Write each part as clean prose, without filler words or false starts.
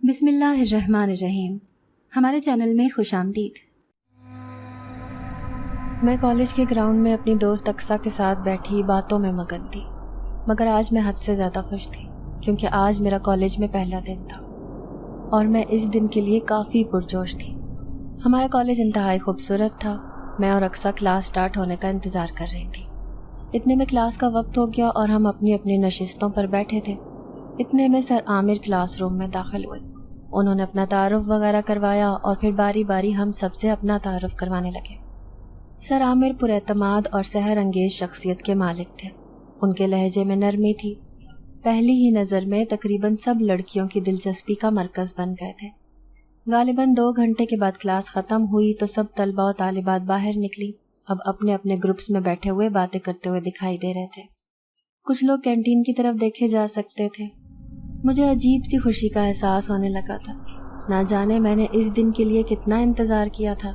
بسم اللہ الرحمن الرحیم۔ ہمارے چینل میں خوش آمدید۔ میں کالج کے گراؤنڈ میں اپنی دوست اقصیٰ کے ساتھ بیٹھی باتوں میں مگن تھی، مگر آج میں حد سے زیادہ خوش تھی کیونکہ آج میرا کالج میں پہلا دن تھا اور میں اس دن کے لیے کافی پرجوش تھی۔ ہمارا کالج انتہائی خوبصورت تھا۔ میں اور اقصیٰ کلاس سٹارٹ ہونے کا انتظار کر رہی تھی۔ اتنے میں کلاس کا وقت ہو گیا اور ہم اپنی اپنی نشستوں پر بیٹھے تھے۔ اتنے میں سر عامر کلاس روم میں داخل ہوئے۔ انہوں نے اپنا تعارف وغیرہ کروایا اور پھر باری باری ہم سب سے اپنا تعارف کروانے لگے۔ سر عامر پر اعتماد اور سحر انگیز شخصیت کے مالک تھے۔ ان کے لہجے میں نرمی تھی۔ پہلی ہی نظر میں تقریباً سب لڑکیوں کی دلچسپی کا مرکز بن گئے تھے۔ غالباً 2 گھنٹے کے بعد کلاس ختم ہوئی تو سب طلباء و طالبات باہر نکلی۔ اب اپنے اپنے گروپس میں بیٹھے ہوئے باتیں کرتے ہوئے دکھائی دے رہے تھے۔ کچھ لوگ کینٹین کی طرف دیکھے جا سکتے تھے۔ مجھے عجیب سی خوشی کا احساس ہونے لگا تھا۔ نہ جانے میں نے اس دن کے لیے کتنا انتظار کیا تھا۔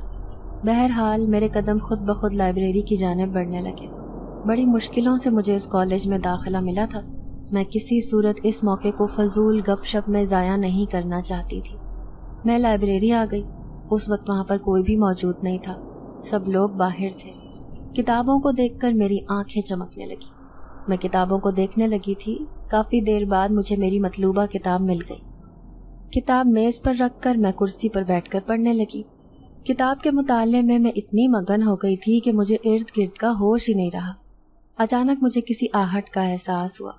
بہرحال میرے قدم خود بخود لائبریری کی جانب بڑھنے لگے۔ بڑی مشکلوں سے مجھے اس کالج میں داخلہ ملا تھا۔ میں کسی صورت اس موقع کو فضول گپ شپ میں ضائع نہیں کرنا چاہتی تھی۔ میں لائبریری آ گئی۔ اس وقت وہاں پر کوئی بھی موجود نہیں تھا، سب لوگ باہر تھے۔ کتابوں کو دیکھ کر میری آنکھیں چمکنے لگی۔ میں کتابوں کو دیکھنے لگی تھی۔ کافی دیر بعد مجھے میری مطلوبہ کتاب مل گئی۔ کتاب میز پر رکھ کر میں کرسی پر بیٹھ کر پڑھنے لگی۔ کتاب کے مطالعے میں اتنی مگن ہو گئی تھی کہ مجھے ارد گرد کا ہوش ہی نہیں رہا۔ اچانک مجھے کسی آہٹ کا احساس ہوا۔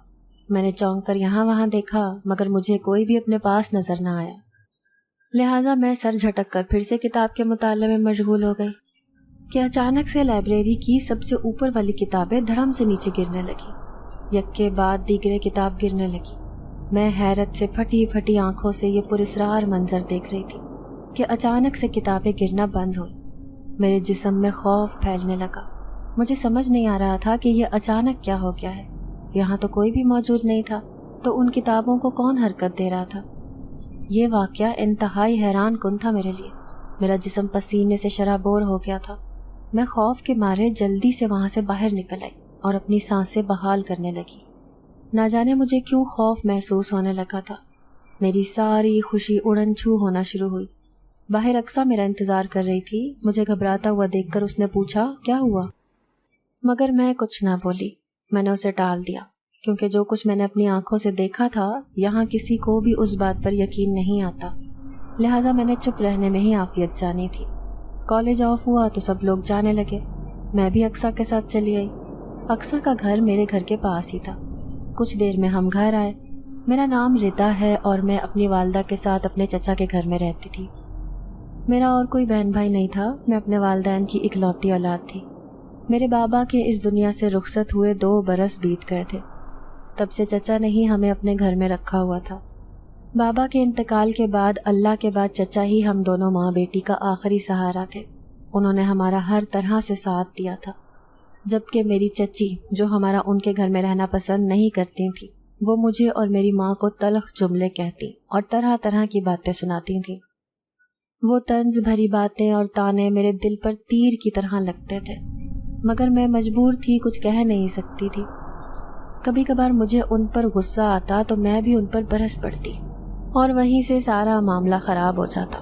میں نے چونک کر یہاں وہاں دیکھا مگر مجھے کوئی بھی اپنے پاس نظر نہ آیا، لہٰذا میں سر جھٹک کر پھر سے کتاب کے مطالعے میں مشغول ہو گئی کہ اچانک سے لائبریری کی سب سے اوپر والی کتابیں دھڑم سے نیچے گرنے لگی۔ یک کے بعد دیگرے کتاب گرنے لگی۔ میں حیرت سے پھٹی پھٹی آنکھوں سے یہ پراسرار منظر دیکھ رہی تھی کہ اچانک سے کتابیں گرنا بند ہوئی۔ میرے جسم میں خوف پھیلنے لگا۔ مجھے سمجھ نہیں آ رہا تھا کہ یہ اچانک کیا ہو گیا ہے۔ یہاں تو کوئی بھی موجود نہیں تھا، تو ان کتابوں کو کون حرکت دے رہا تھا؟ یہ واقعہ انتہائی حیران کن تھا میرے لیے۔ میرا جسم پسینے سے شرابور ہو گیا تھا۔ میں خوف کے مارے جلدی سے وہاں سے باہر نکل آئی اور اپنی سانسیں بحال کرنے لگی۔ نہ جانے مجھے کیوں خوف محسوس ہونے لگا تھا۔ میری ساری خوشی اڑن چھو ہونا شروع ہوئی۔ باہر اقصیٰ میرا انتظار کر رہی تھی۔ مجھے گھبراتا ہوا دیکھ کر اس نے پوچھا کیا ہوا، مگر میں کچھ نہ بولی۔ میں نے اسے ٹال دیا کیونکہ جو کچھ میں نے اپنی آنکھوں سے دیکھا تھا یہاں کسی کو بھی اس بات پر یقین نہیں آتا، لہٰذا میں نے چپ رہنے میں ہی عافیت جانی تھی۔ کالج آف ہوا تو سب لوگ جانے لگے۔ میں بھی اقصیٰ کے ساتھ چلی آئی۔ اقصیٰ کا گھر میرے گھر کے پاس ہی تھا۔ کچھ دیر میں ہم گھر آئے۔ میرا نام ردا ہے اور میں اپنی والدہ کے ساتھ اپنے چچا کے گھر میں رہتی تھی۔ میرا اور کوئی بہن بھائی نہیں تھا۔ میں اپنے والدین کی اکلوتی اولاد تھی۔ میرے بابا کے اس دنیا سے رخصت ہوئے 2 برس بیت گئے تھے۔ تب سے چچا نے ہی ہمیں اپنے گھر میں رکھا ہوا تھا۔ بابا کے انتقال کے بعد اللہ کے بعد چچا ہی ہم دونوں ماں بیٹی کا آخری سہارا تھے۔ انہوں نے ہمارا ہر طرح سے ساتھ دیا تھا، جبکہ میری چچی جو ہمارا ان کے گھر میں رہنا پسند نہیں کرتی تھی، وہ مجھے اور میری ماں کو تلخ جملے کہتی اور طرح طرح کی باتیں سناتی تھیں۔ وہ طنز بھری باتیں اور طعنے میرے دل پر تیر کی طرح لگتے تھے، مگر میں مجبور تھی، کچھ کہہ نہیں سکتی تھی۔ کبھی کبھار مجھے ان پر غصہ آتا تو میں بھی ان پر برس پڑتی اور وہیں سے سارا معاملہ خراب ہو جاتا۔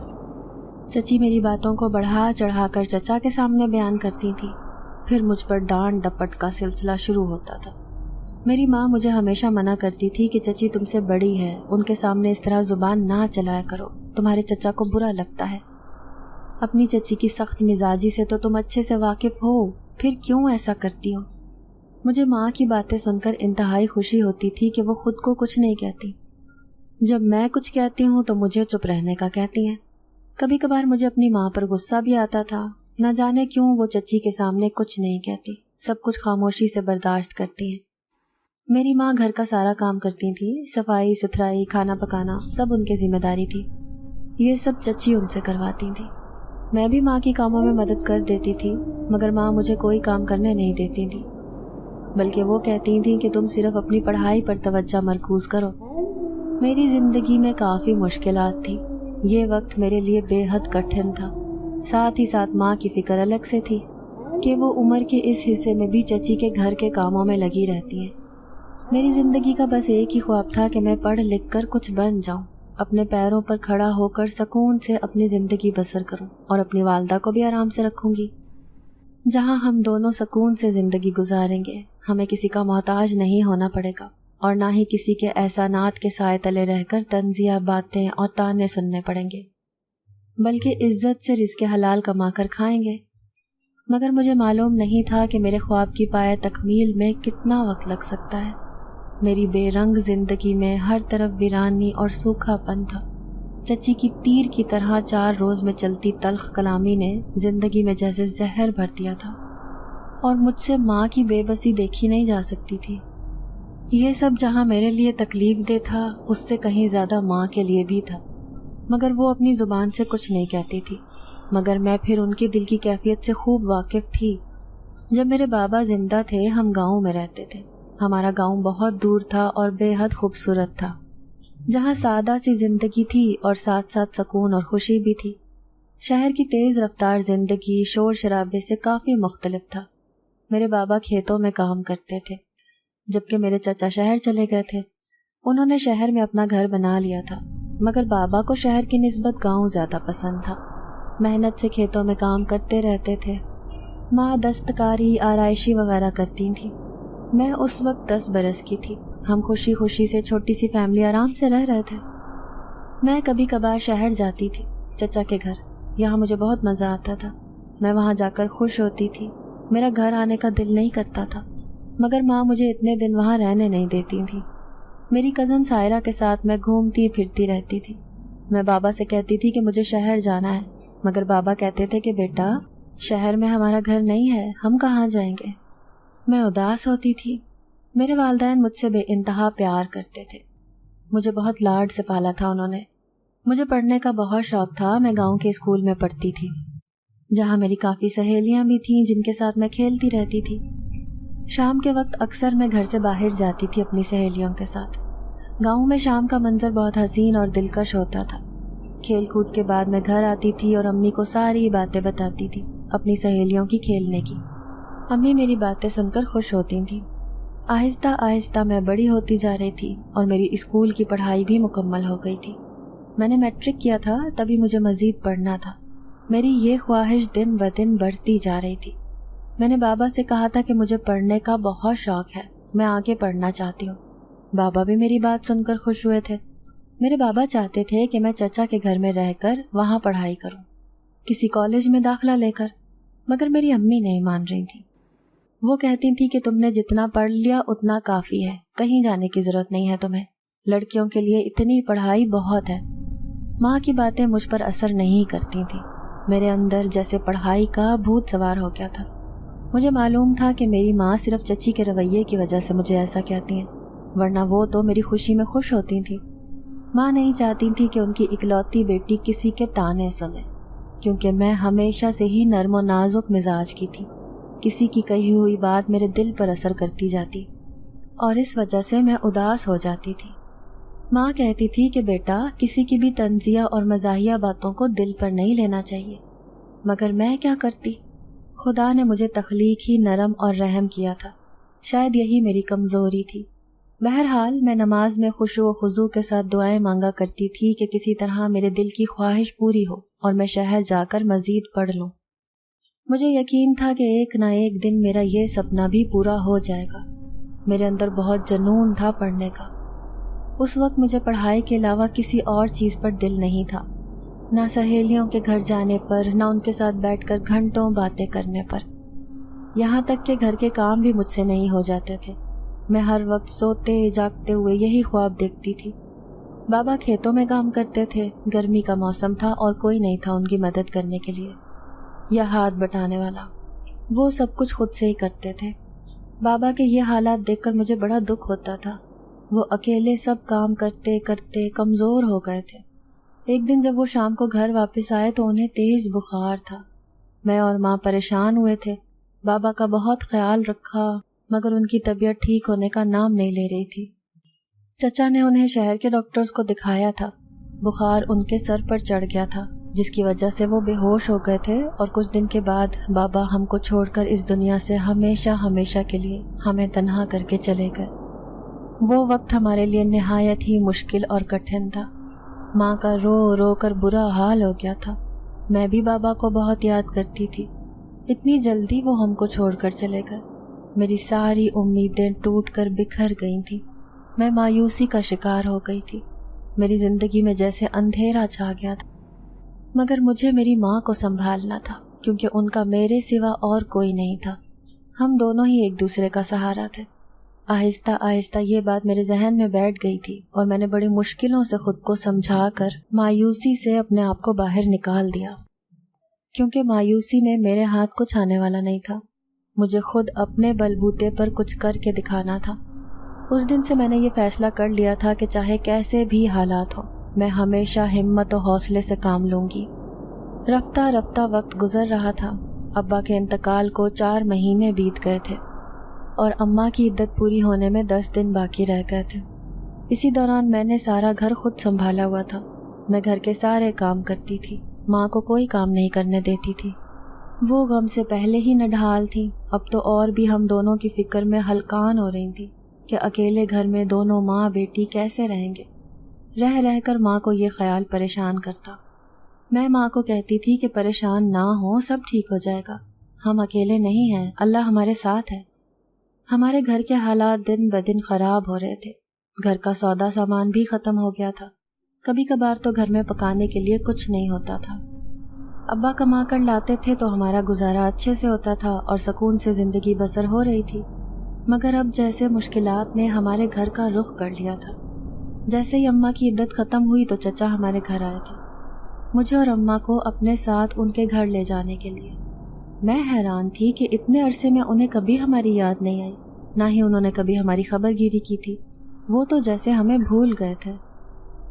چچی میری باتوں کو بڑھا چڑھا کر چچا کے سامنے بیان کرتی تھی، پھر مجھ پر ڈانٹ ڈپٹ کا سلسلہ شروع ہوتا تھا۔ میری ماں مجھے ہمیشہ منع کرتی تھی کہ چچی تم سے بڑی ہے، ان کے سامنے اس طرح زبان نہ چلایا کرو، تمہارے چچا کو برا لگتا ہے۔ اپنی چچی کی سخت مزاجی سے تو تم اچھے سے واقف ہو، پھر کیوں ایسا کرتی ہو؟ مجھے ماں کی باتیں سن کر انتہائی خوشی ہوتی تھی کہ وہ خود کو کچھ نہیں کہتی۔ جب میں کچھ کہتی ہوں تو مجھے چپ رہنے کا کہتی ہیں۔ کبھی کبھار مجھے اپنی ماں پر غصہ بھی آتا تھا۔ نہ جانے کیوں وہ چچی کے سامنے کچھ نہیں کہتی، سب کچھ خاموشی سے برداشت کرتی ہیں۔ میری ماں گھر کا سارا کام کرتی تھی، صفائی ستھرائی، کھانا پکانا، سب ان کی ذمہ داری تھی۔ یہ سب چچی ان سے کرواتی تھی۔ میں بھی ماں کی کاموں میں مدد کر دیتی تھی، مگر ماں مجھے کوئی کام کرنے نہیں دیتی تھی، بلکہ وہ کہتی تھیں کہ تم صرف اپنی پڑھائی پر توجہ مرکوز کرو۔ میری زندگی میں کافی مشکلات تھی۔ یہ وقت میرے لیے بے حد کٹھن تھا۔ ساتھ ہی ساتھ ماں کی فکر الگ سے تھی کہ وہ عمر کے اس حصے میں بھی چچی کے گھر کے کاموں میں لگی رہتی ہیں۔ میری زندگی کا بس ایک ہی خواب تھا کہ میں پڑھ لکھ کر کچھ بن جاؤں، اپنے پیروں پر کھڑا ہو کر سکون سے اپنی زندگی بسر کروں اور اپنی والدہ کو بھی آرام سے رکھوں گی۔ جہاں ہم دونوں سکون سے زندگی گزاریں گے، ہمیں کسی کا محتاج نہیں ہونا پڑے گا اور نہ ہی کسی کے احسانات کے سائے تلے رہ کر طنزیہ باتیں اور تانے سننے پڑیں گے، بلکہ عزت سے رزق حلال کما کر کھائیں گے۔ مگر مجھے معلوم نہیں تھا کہ میرے خواب کی پایہ تکمیل میں کتنا وقت لگ سکتا ہے۔ میری بے رنگ زندگی میں ہر طرف ویرانی اور سوکھا پن تھا۔ چچی کی تیر کی طرح 4 روز میں چلتی تلخ کلامی نے زندگی میں جیسے زہر بھر دیا تھا، اور مجھ سے ماں کی بے بسی دیکھی نہیں جا سکتی تھی۔ یہ سب جہاں میرے لیے تکلیف دہ تھا، اس سے کہیں زیادہ ماں کے لیے بھی تھا، مگر وہ اپنی زبان سے کچھ نہیں کہتی تھی۔ مگر میں پھر ان کے دل کی کیفیت سے خوب واقف تھی۔ جب میرے بابا زندہ تھے، ہم گاؤں میں رہتے تھے۔ ہمارا گاؤں بہت دور تھا اور بے حد خوبصورت تھا، جہاں سادہ سی زندگی تھی اور ساتھ ساتھ سکون اور خوشی بھی تھی۔ شہر کی تیز رفتار زندگی شور شرابے سے کافی مختلف تھا۔ میرے بابا کھیتوں میں کام کرتے تھے، جبکہ میرے چچا شہر چلے گئے تھے۔ انہوں نے شہر میں اپنا گھر بنا لیا تھا، مگر بابا کو شہر کی نسبت گاؤں زیادہ پسند تھا۔ محنت سے کھیتوں میں کام کرتے رہتے تھے۔ ماں دستکاری، آرائشی وغیرہ کرتی تھیں۔ میں اس وقت 10 برس کی تھی۔ ہم خوشی خوشی سے چھوٹی سی فیملی آرام سے رہ رہے تھے۔ میں کبھی کبھار شہر جاتی تھی، چچا کے گھر۔ یہاں مجھے بہت مزہ آتا تھا۔ میں وہاں جا کر خوش ہوتی تھی۔ میرا گھر آنے کا دل نہیں کرتا تھا، مگر ماں مجھے اتنے دن وہاں رہنے نہیں دیتی تھی۔ میری کزن سائرہ کے ساتھ میں گھومتی پھرتی رہتی تھی۔ میں بابا سے کہتی تھی کہ مجھے شہر جانا ہے، مگر بابا کہتے تھے کہ بیٹا، شہر میں ہمارا گھر نہیں ہے، ہم کہاں جائیں گے۔ میں اداس ہوتی تھی۔ میرے والدین مجھ سے بے انتہا پیار کرتے تھے۔ مجھے بہت لاڈ سے پالا تھا انہوں نے۔ مجھے پڑھنے کا بہت شوق تھا۔ میں گاؤں کے اسکول میں پڑھتی تھی، جہاں میری کافی سہیلیاں بھی تھیں جن کے ساتھ میں کھیلتی رہتی تھی۔ شام کے وقت اکثر میں گھر سے باہر جاتی تھی اپنی سہیلیوں کے ساتھ۔ گاؤں میں شام کا منظر بہت حسین اور دلکش ہوتا تھا۔ کھیل کود کے بعد میں گھر آتی تھی اور امی کو ساری باتیں بتاتی تھی اپنی سہیلیوں کی کھیلنے کی۔ امی میری باتیں سن کر خوش ہوتی تھیں۔ آہستہ آہستہ میں بڑی ہوتی جا رہی تھی اور میری اسکول کی پڑھائی بھی مکمل ہو گئی تھی۔ میں نے میٹرک کیا تھا، تبھی مجھے مزید پڑھنا تھا۔ میری یہ خواہش دن بدن بڑھتی جا رہی تھی۔ میں نے بابا سے کہا تھا کہ مجھے پڑھنے کا بہت شوق ہے، میں آگے پڑھنا چاہتی ہوں۔ بابا بھی میری بات سن کر خوش ہوئے تھے۔ میرے بابا چاہتے تھے کہ میں چچا کے گھر میں رہ کر وہاں پڑھائی کروں، کسی کالج میں داخلہ لے کر، مگر میری امی نہیں مان رہی تھیں۔ وہ کہتی تھی کہ تم نے جتنا پڑھ لیا اتنا کافی ہے، کہیں جانے کی ضرورت نہیں ہے تمہیں، لڑکیوں کے لیے اتنی پڑھائی بہت ہے۔ ماں کی باتیں مجھ پر اثر نہیں کرتی تھیں۔ میرے اندر جیسے پڑھائی کا بھوت سوار ہو گیا تھا۔ مجھے معلوم تھا کہ میری ماں صرف چچی کے رویے کی وجہ سے مجھے ایسا کہتی ہیں، ورنہ وہ تو میری خوشی میں خوش ہوتی تھیں۔ ماں نہیں چاہتی تھی کہ ان کی اکلوتی بیٹی کسی کے تانے سنے، کیونکہ میں ہمیشہ سے ہی نرم و نازک مزاج کی تھی۔ کسی کی کہی ہوئی بات میرے دل پر اثر کرتی جاتی اور اس وجہ سے میں اداس ہو جاتی تھی۔ ماں کہتی تھی کہ بیٹا، کسی کی بھی طنزیہ اور مزاحیہ باتوں کو دل پر نہیں لینا چاہیے، مگر میں کیا کرتی؟ خدا نے مجھے تخلیق ہی نرم اور رحم کیا تھا، شاید یہی میری کمزوری تھی۔ بہرحال میں نماز میں خشوع و خضوع کے ساتھ دعائیں مانگا کرتی تھی کہ کسی طرح میرے دل کی خواہش پوری ہو اور میں شہر جا کر مزید پڑھ لوں۔ مجھے یقین تھا کہ ایک نہ ایک دن میرا یہ سپنا بھی پورا ہو جائے گا۔ میرے اندر بہت جنون تھا پڑھنے کا۔ اس وقت مجھے پڑھائی کے علاوہ کسی اور چیز پر دل نہیں تھا، نہ سہیلیوں کے گھر جانے پر، نہ ان کے ساتھ بیٹھ کر گھنٹوں باتیں کرنے پر۔ یہاں تک کہ گھر کے کام بھی مجھ سے نہیں ہو جاتے تھے۔ میں ہر وقت سوتے جاگتے ہوئے یہی خواب دیکھتی تھی۔ بابا کھیتوں میں کام کرتے تھے، گرمی کا موسم تھا اور کوئی نہیں تھا ان کی مدد کرنے کے لیے یا ہاتھ بٹانے والا۔ وہ سب کچھ خود سے ہی کرتے تھے۔ بابا کے یہ حالات دیکھ کر مجھے بڑا دکھ ہوتا تھا۔ وہ اکیلے سب کام کرتے کرتے کمزور ہو گئے تھے۔ ایک دن جب وہ شام کو گھر واپس آئے تو انہیں تیز بخار تھا۔ میں اور ماں پریشان ہوئے تھے۔ بابا کا بہت خیال رکھا، مگر ان کی طبیعت ٹھیک ہونے کا نام نہیں لے رہی تھی۔ چچا نے انہیں شہر کے ڈاکٹرز کو دکھایا تھا۔ بخار ان کے سر پر چڑھ گیا تھا، جس کی وجہ سے وہ بے ہوش ہو گئے تھے، اور کچھ دن کے بعد بابا ہم کو چھوڑ کر اس دنیا سے ہمیشہ ہمیشہ کے لیے ہمیں تنہا کر کے چلے گئے۔ وہ وقت ہمارے لیے نہایت ہی مشکل اور کٹھن تھا۔ ماں کا رو رو کر برا حال ہو گیا تھا۔ میں بھی بابا کو بہت یاد کرتی تھی۔ اتنی جلدی وہ ہم کو چھوڑ کر چلے گئے۔ میری ساری امیدیں ٹوٹ کر بکھر گئی تھیں۔ میں مایوسی کا شکار ہو گئی تھی۔ میری زندگی میں جیسے اندھیرا چھا گیا تھا۔ مگر مجھے میری ماں کو سنبھالنا تھا، کیونکہ ان کا میرے سوا اور کوئی نہیں تھا۔ ہم دونوں ہی ایک دوسرے کا سہارا تھے۔ آہستہ آہستہ یہ بات میرے ذہن میں بیٹھ گئی تھی، اور میں نے بڑی مشکلوں سے خود کو سمجھا کر مایوسی سے اپنے آپ کو باہر نکال دیا، کیونکہ مایوسی میں میرے ہاتھ کچھ آنے والا نہیں تھا۔ مجھے خود اپنے بلبوتے پر کچھ کر کے دکھانا تھا۔ اس دن سے میں نے یہ فیصلہ کر لیا تھا کہ چاہے کیسے بھی حالات ہو، میں ہمیشہ ہمت و حوصلے سے کام لوں گی۔ رفتہ رفتہ وقت گزر رہا تھا۔ ابا کے انتقال کو 4 مہینے بیت گئے تھے، اور اماں کی عدت پوری ہونے میں 10 دن باقی رہ گئے تھے۔ اسی دوران میں نے سارا گھر خود سنبھالا ہوا تھا۔ میں گھر کے سارے کام کرتی تھی، ماں کو کوئی کام نہیں کرنے دیتی تھی۔ وہ غم سے پہلے ہی نڈھال تھی، اب تو اور بھی ہم دونوں کی فکر میں ہلکان ہو رہی تھی کہ اکیلے گھر میں دونوں ماں بیٹی کیسے رہیں گے۔ رہ رہ کر ماں کو یہ خیال پریشان کرتا۔ میں ماں کو کہتی تھی کہ پریشان نہ ہو، سب ٹھیک ہو جائے گا، ہم اکیلے نہیں ہیں، اللہ ہمارے ساتھ ہے۔ ہمارے گھر کے حالات دن بدن خراب ہو رہے تھے۔ گھر کا سودا سامان بھی ختم ہو گیا تھا۔ کبھی کبھار تو گھر میں پکانے کے لیے کچھ نہیں ہوتا تھا۔ ابا کما کر لاتے تھے تو ہمارا گزارا اچھے سے ہوتا تھا اور سکون سے زندگی بسر ہو رہی تھی۔ مگر اب جیسے مشکلات نے ہمارے گھر کا رخ کر لیا تھا۔ جیسے ہی اماں کی عدت ختم ہوئی تو چچا ہمارے گھر آئے تھے، مجھے اور اماں کو اپنے ساتھ ان کے گھر لے جانے کے لیے۔ میں حیران تھی کہ اتنے عرصے میں انہیں کبھی ہماری یاد نہیں آئی، نہ ہی انہوں نے کبھی ہماری خبر گیری کی تھی۔ وہ تو جیسے ہمیں بھول گئے تھے۔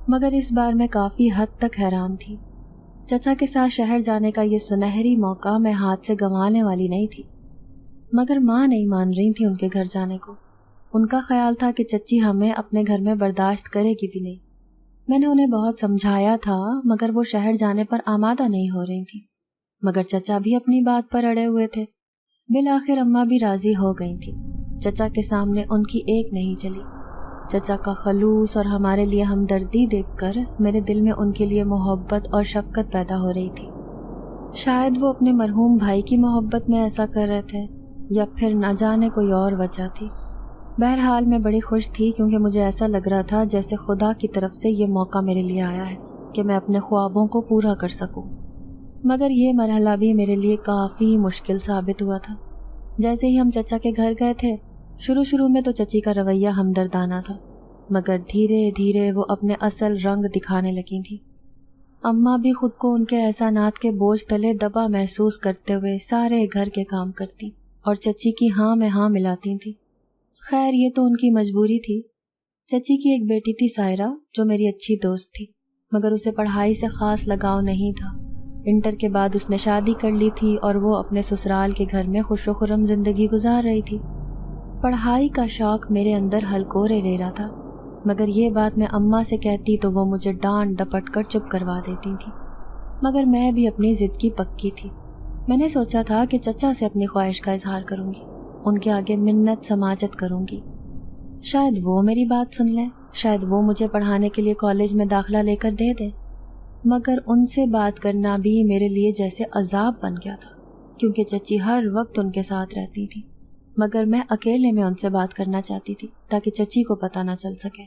مگر اس بار میں کافی حد تک حیران تھی۔ چچا کے ساتھ شہر جانے کا یہ سنہری موقع میں ہاتھ سے گنوانے والی نہیں تھی۔ مگر ماں نہیں مان رہی تھی ان کے گھر جانے کو۔ ان کا خیال تھا کہ چچی ہمیں اپنے گھر میں برداشت کرے گی بھی نہیں۔ میں نے انہیں بہت سمجھایا تھا، مگر وہ شہر جانے پر آمادہ نہیں ہو رہی تھی۔ مگر چچا بھی اپنی بات پر اڑے ہوئے تھے۔ بالآخر اماں بھی راضی ہو گئی تھی۔ چچا کے سامنے ان کی ایک نہیں چلی۔ چچا کا خلوص اور ہمارے لیے ہمدردی دیکھ کر میرے دل میں ان کے لیے محبت اور شفقت پیدا ہو رہی تھی۔ شاید وہ اپنے مرحوم بھائی کی محبت میں ایسا کر رہے تھے، یا پھر نہ جانے کوئی اور وجہ تھی۔ بہرحال میں بڑی خوش تھی، کیونکہ مجھے ایسا لگ رہا تھا جیسے خدا کی طرف سے یہ موقع میرے لیے آیا ہے کہ میں اپنے خوابوں کو پورا کر سکوں۔ مگر یہ مرحلہ بھی میرے لیے کافی مشکل ثابت ہوا تھا۔ جیسے ہی ہم چچا کے گھر گئے تھے، شروع میں تو چچی کا رویہ ہمدردانہ تھا، مگر دھیرے دھیرے وہ اپنے اصل رنگ دکھانے لگی تھی۔ اماں بھی خود کو ان کے احسانات کے بوجھ تلے دبا محسوس کرتے ہوئے سارے گھر کے کام کرتی اور چچی کی ہاں میں ہاں ملاتی تھی۔ خیر یہ تو ان کی مجبوری تھی۔ چچی کی ایک بیٹی تھی سائرہ، جو میری اچھی دوست تھی، مگر اسے پڑھائی سے خاص لگاؤ نہیں تھا۔ انٹر کے بعد اس نے شادی کر لی تھی اور وہ اپنے سسرال کے گھر میں خوش و خرم زندگی گزار رہی تھی۔ پڑھائی کا شوق میرے اندر ہلکورے لے رہا تھا، مگر یہ بات میں اماں سے کہتی تو وہ مجھے ڈانٹ ڈپٹ کر چپ کروا دیتی تھی۔ مگر میں بھی اپنی ضد کی پکی تھی۔ میں نے سوچا تھا کہ چچا سے اپنی خواہش کا اظہار کروں گی، ان کے آگے منت سماجت کروں گی۔ شاید وہ میری بات سن لیں، شاید وہ مجھے پڑھانے کے لیے کالج میں داخلہ لے کر دے دیں۔ مگر ان سے بات کرنا بھی میرے لیے جیسے عذاب بن گیا تھا، کیونکہ چچی ہر وقت ان کے ساتھ رہتی تھی، مگر میں اکیلے میں ان سے بات کرنا چاہتی تھی تاکہ چچی کو پتہ نہ چل سکے۔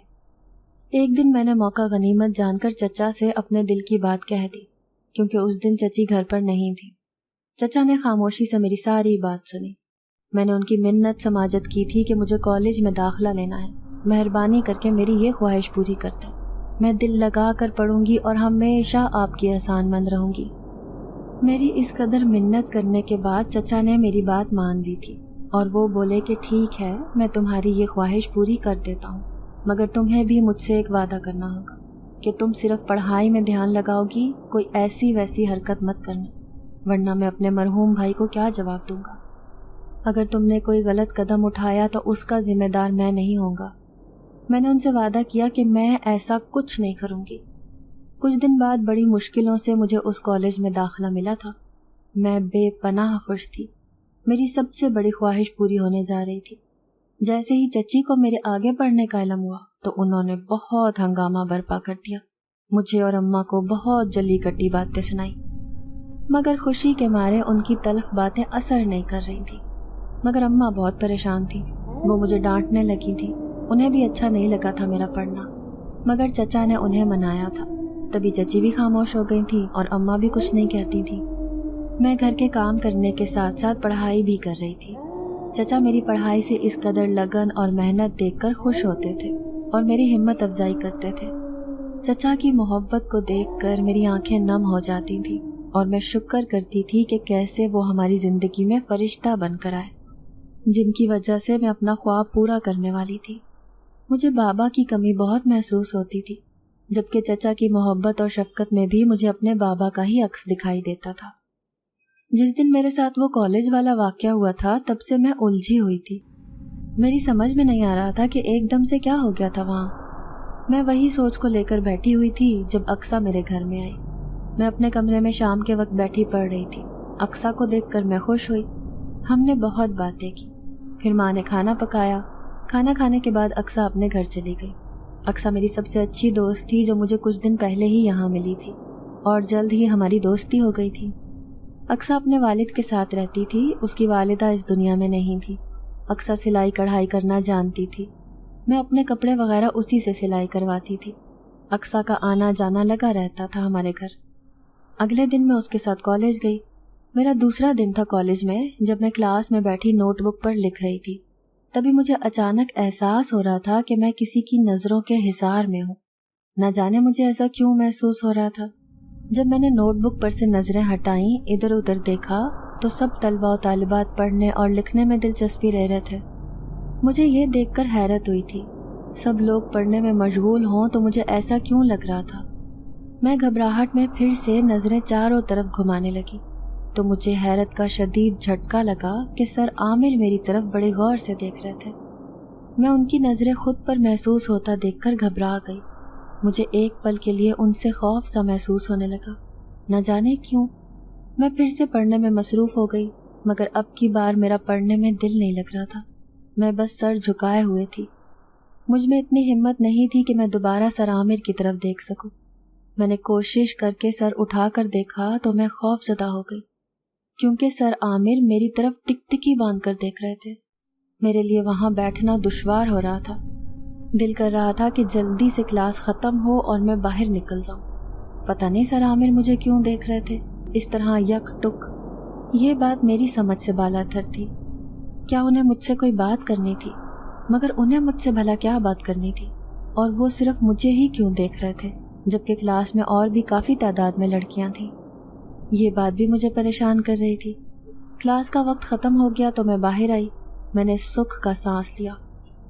ایک دن میں نے موقع غنیمت جان کر چچا سے اپنے دل کی بات کہہ دی، کیونکہ اس دن چچی گھر پر نہیں تھی۔ چچا نے خاموشی سے میری ساری بات سنی۔ میں نے ان کی منت سماجت کی تھی کہ مجھے کالج میں داخلہ لینا ہے، مہربانی کر کے میری یہ خواہش پوری کر دیں، میں دل لگا کر پڑھوں گی اور ہمیشہ آپ کی احسان مند رہوں گی۔ میری اس قدر منت کرنے کے بعد چچا نے میری بات مان لی تھی، اور وہ بولے کہ ٹھیک ہے، میں تمہاری یہ خواہش پوری کر دیتا ہوں، مگر تمہیں بھی مجھ سے ایک وعدہ کرنا ہوگا کہ تم صرف پڑھائی میں دھیان لگاؤ گی، کوئی ایسی ویسی حرکت مت کرنا، ورنہ میں اپنے مرحوم بھائی کو کیا جواب دوں گا۔ اگر تم نے کوئی غلط قدم اٹھایا تو اس کا ذمہ دار میں نہیں ہوں گا۔ میں نے ان سے وعدہ کیا کہ میں ایسا کچھ نہیں کروں گی۔ کچھ دن بعد بڑی مشکلوں سے مجھے اس کالج میں داخلہ ملا تھا۔ میں بے پناہ خوش تھی، میری سب سے بڑی خواہش پوری ہونے جا رہی تھی۔ جیسے ہی چچی کو میرے آگے پڑھنے کا علم ہوا تو انہوں نے بہت ہنگامہ برپا کر دیا۔ مجھے اور اماں کو بہت جلی کٹی باتیں سنائی، مگر خوشی کے مارے ان کی تلخ باتیں اثر نہیں کر رہی تھیں۔ مگر اماں بہت پریشان تھی، وہ مجھے ڈانٹنے لگی تھی، انہیں بھی اچھا نہیں لگا تھا میرا پڑھنا، مگر چچا نے انہیں منایا تھا، تبھی چچی بھی خاموش ہو گئی تھی اور اماں بھی کچھ نہیں کہتی تھی۔ میں گھر کے کام کرنے کے ساتھ ساتھ پڑھائی بھی کر رہی تھی۔ چچا میری پڑھائی سے اس قدر لگن اور محنت دیکھ کر خوش ہوتے تھے اور میری ہمت افزائی کرتے تھے۔ چچا کی محبت کو دیکھ کر میری آنکھیں نم ہو جاتی تھیں اور میں شکر کرتی تھی کہ کیسے وہ ہماری زندگی میں فرشتہ بن کر آئے، جن کی وجہ سے میں اپنا خواب پورا کرنے والی تھی۔ مجھے بابا کی کمی بہت محسوس ہوتی تھی، جبکہ چچا کی محبت اور شفقت میں بھی مجھے اپنے بابا کا ہی عکس دکھائی دیتا تھا۔ جس دن میرے ساتھ وہ کالج والا واقعہ ہوا تھا، تب سے میں الجھی ہوئی تھی۔ میری سمجھ میں نہیں آ رہا تھا کہ ایک دم سے کیا ہو گیا تھا وہاں۔ میں وہی سوچ کو لے کر بیٹھی ہوئی تھی جب اقصیٰ میرے گھر میں آئی۔ میں اپنے کمرے میں شام کے وقت بیٹھی پڑھ رہی تھی۔ اقصیٰ کو دیکھ کر میں خوش ہوئی۔ ہم نے بہت باتیں کی، پھر ماں نے کھانا پکایا۔ کھانا کھانے کے بعد اقصیٰ اپنے گھر چلی گئی۔ اقصیٰ میری سب سے اچھی دوست تھی جو مجھے کچھ دن پہلے ہی یہاں ملی تھی اور جلد ہی ہماری دوستی ہو گئی تھی۔ اقصیٰ اپنے والد کے ساتھ رہتی تھی، اس کی والدہ اس دنیا میں نہیں تھی۔ اقصیٰ سلائی کڑھائی کرنا جانتی تھی، میں اپنے کپڑے وغیرہ اسی سے سلائی کرواتی تھی۔ اقصیٰ کا آنا جانا لگا رہتا تھا ہمارے گھر۔ اگلے دن میں اس کے ساتھ کالج گئی۔ میرا دوسرا دن تھا کالج میں۔ جب میں کلاس میں بیٹھی نوٹ بک پر لکھ رہی تھی، تبھی مجھے اچانک احساس ہو رہا تھا کہ میں کسی کی نظروں کے حصار میں ہوں۔ نہ جانے مجھے ایسا کیوں محسوس ہو رہا تھا۔ جب میں نے نوٹ بک پر سے نظریں ہٹائیں، ادھر ادھر دیکھا تو سب طلبہ و طالبات پڑھنے اور لکھنے میں دلچسپی لے رہے تھے۔ مجھے یہ دیکھ کر حیرت ہوئی تھی، سب لوگ پڑھنے میں مشغول ہوں تو مجھے ایسا کیوں لگ رہا تھا۔ میں گھبراہٹ میں پھر سے نظریں چاروں طرف گھمانے لگی تو مجھے حیرت کا شدید جھٹکا لگا کہ سر عامر میری طرف بڑے غور سے دیکھ رہے تھے۔ میں ان کی نظریں خود پر محسوس ہوتا دیکھ کر گھبرا گئی۔ مجھے ایک پل کے لیے ان سے خوف سا محسوس ہونے لگا، نہ جانے کیوں۔ میں پھر سے پڑھنے میں مصروف ہو گئی، مگر اب کی بار میرا پڑھنے میں دل نہیں لگ رہا تھا۔ میں بس سر جھکائے ہوئے تھی۔ مجھ میں اتنی ہمت نہیں تھی کہ میں دوبارہ سر عامر کی طرف دیکھ سکوں۔ میں نے کوشش کر کے سر اٹھا کر دیکھا تو میں خوف زدہ ہو گئی، کیونکہ سر عامر میری طرف ٹک ٹکی باندھ کر دیکھ رہے تھے۔ میرے لیے وہاں بیٹھنا دشوار ہو رہا تھا۔ دل کر رہا تھا کہ جلدی سے کلاس ختم ہو اور میں باہر نکل جاؤں۔ پتہ نہیں سر عامر مجھے کیوں دیکھ رہے تھے اس طرح یک ٹک۔ یہ بات میری سمجھ سے بالاتر تھی۔ کیا انہیں مجھ سے کوئی بات کرنی تھی؟ مگر انہیں مجھ سے بھلا کیا بات کرنی تھی؟ اور وہ صرف مجھے ہی کیوں دیکھ رہے تھے جبکہ کلاس میں اور بھی کافی تعداد میں لڑکیاں تھیں؟ یہ بات بھی مجھے پریشان کر رہی تھی۔ کلاس کا وقت ختم ہو گیا تو میں باہر آئی۔ میں نے سکھ کا سانس لیا،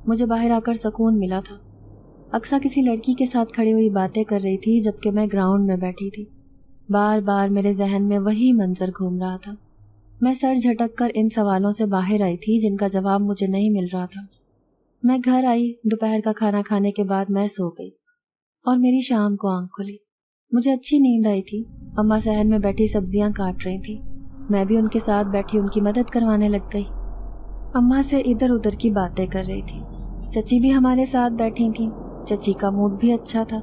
مجھے باہر آ کر سکون ملا تھا۔ اقصیٰ کسی لڑکی کے ساتھ کھڑی ہوئی باتیں کر رہی تھی جبکہ میں گراؤنڈ میں بیٹھی تھی۔ بار بار میرے ذہن میں وہی منظر گھوم رہا تھا۔ میں سر جھٹک کر ان سوالوں سے باہر آئی تھی جن کا جواب مجھے نہیں مل رہا تھا۔ میں گھر آئی، دوپہر کا کھانا کھانے کے بعد میں سو گئی اور میری شام کو آنکھ کھلی۔ مجھے اچھی نیند آئی تھی۔ اماں صحن میں بیٹھی سبزیاں کاٹ رہی تھی، میں بھی ان کے ساتھ بیٹھی ان کی مدد کروانے لگ گئی۔ اماں سے ادھر ادھر کی باتیں کر رہی تھی۔ چچی بھی ہمارے ساتھ بیٹھی تھیں۔ چچی کا موڈ بھی اچھا تھا۔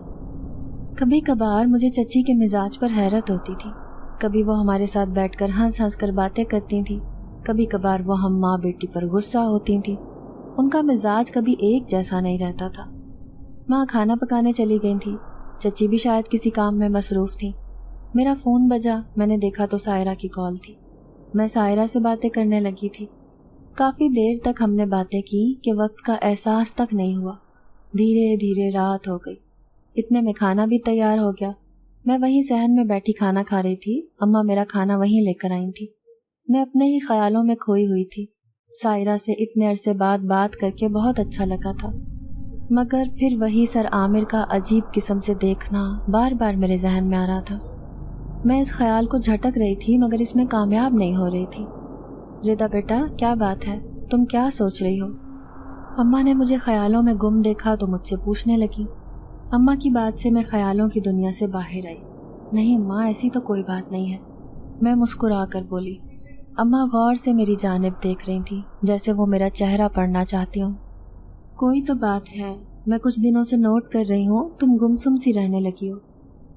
کبھی کبھار مجھے چچی کے مزاج پر حیرت ہوتی تھی۔ کبھی وہ ہمارے ساتھ بیٹھ کر ہنس ہنس کر باتیں کرتی تھیں، کبھی کبھار وہ ہم ماں بیٹی پر غصہ ہوتی تھیں۔ ان کا مزاج کبھی ایک جیسا نہیں رہتا تھا۔ ماں کھانا پکانے چلی گئی تھی، چچی بھی شاید کسی کام میں مصروف تھی۔ میرا فون بجا، میں نے دیکھا تو سائرہ کی کال تھی۔ میں سائرہ سے باتیں کرنے لگی تھی۔ کافی دیر تک ہم نے باتیں کی کہ وقت کا احساس تک نہیں ہوا۔ دھیرے دھیرے رات ہو گئی، اتنے میں کھانا بھی تیار ہو گیا۔ میں وہیں صحن میں بیٹھی کھانا کھا رہی تھی، اماں میرا کھانا وہیں لے کر آئی تھی۔ میں اپنے ہی خیالوں میں کھوئی ہوئی تھی۔ سائرہ سے اتنے عرصے بعد بات کر کے بہت اچھا لگا تھا، مگر پھر وہی سر عامر کا عجیب قسم سے دیکھنا بار بار میرے ذہن میں آ رہا تھا۔ میں اس خیال کو جھٹک رہی تھی مگر اس میں کامیاب نہیں ہو رہی تھی۔ ردا بیٹا، کیا بات ہے؟ تم کیا سوچ رہی ہو؟ اماں نے مجھے خیالوں میں گم دیکھا تو مجھ سے پوچھنے لگی۔ اماں کی بات سے میں خیالوں کی دنیا سے باہر آئی۔ نہیں ماں، ایسی تو کوئی بات نہیں ہے، میں مسکرا کر بولی۔ اماں غور سے میری جانب دیکھ رہی تھی جیسے وہ میرا چہرہ پڑھنا چاہتی ہوں۔ کوئی تو بات ہے، میں کچھ دنوں سے نوٹ کر رہی ہوں، تم گمسم سی رہنے لگی ہو۔